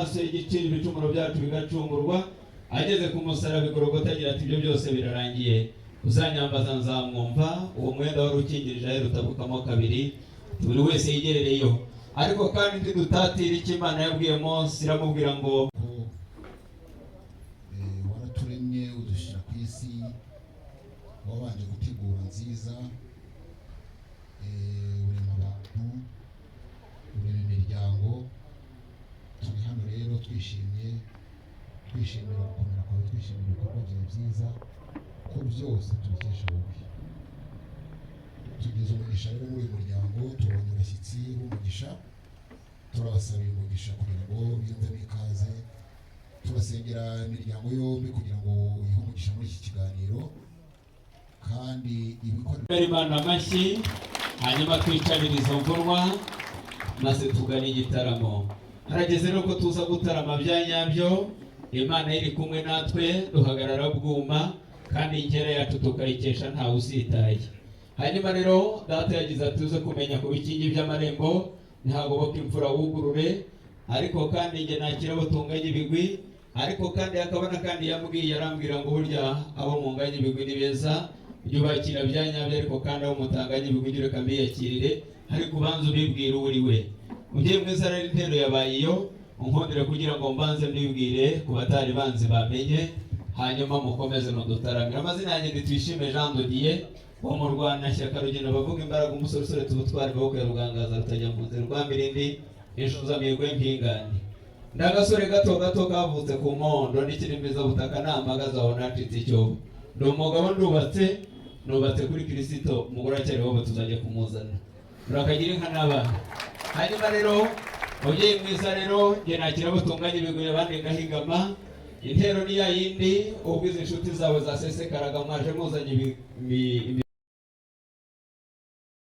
amaraso y'igiciro ibicumuro byacu bigacungurwa, ageze ku musaraba igorogota agira ati ibyo byose birarangiye, uzanyambaza nzamwumva. Uwo mwenda wari ukingirije ahe rutabukamo kabiri, buri wese yigerereyo. Ariko kandi ntidutatira icyo Imana yabwiye Mose, iramubwira ngo waraturemye udushyira ku isi, wabanje gutegura nziza, urema abantu, urema imiryango. Turi hano rero twishimira gukomera kwawe, twishimira ibikorwa byawe byiza, ko byose tubikesha wowe. Tugize umugisha rero muri uyu muryango, tubonye abashyitsi b'umugisha, turabasabira umugisha kugira ngo biyumvemo ikaze. Turasengera imiryango yombi kugira ngo ihe umugisha muri iki kiganiro, kandi ibikorwa Imana amashyi, hanyuma twicarire izo mvurwa maze tugane igitaramo. Harageze rero ko tuza gutarama bya nyabyo, Imana iri kumwe natwe, duhagarara bwuma, kandi inkera yacu tukayikesha ntawe usitaye. Hanyuma rero data yagize ati uze kumenya ku bikingi by'amarembo ntihagoboka imvura wugurure, ariko kandi njye nakira abo tunganya ibigwi, ariko kandi akabona kandi yambwiye arambwira ngo burya abo munganya ibigwi ni beza, byubakira bya nyabyo, ariko kandi abo mutanganya ibigwi reka mbiyakirire, ariko ubanza ubibwira uri we. Mujye mwiza rero intero yabaye iyo, unkundire kugira ngo mbanze mbibwire ku batari banzi bamenye, hanyuma mukomeze mudutaramira. Amazina yanjye ndi Tuyishime Jean de Dieu, wo mu Rwanashyaka rugendo bavuga imbaraga, umusore tubutware bwo ya Rugangaza rutajya mu nzira rwa Mirindi, inshuza mihigo y'impingane. Ndagasore gato kavutse ku mondo n'ikirimiza butaka namagaza aho nacitse icyobo. Ndi umugabo nubatse kuri Kristo, umugore acyari wowe tuzajya kumuzana. Urakagira inka n'abana. Hanyuma rero mubyeyi mwiza rero njye nakira abo tunganya ibigwi abandi ngahingama. Intero ni ya yindi, ubwo izi inshuti zawe zasesekaraga mwaje muzanye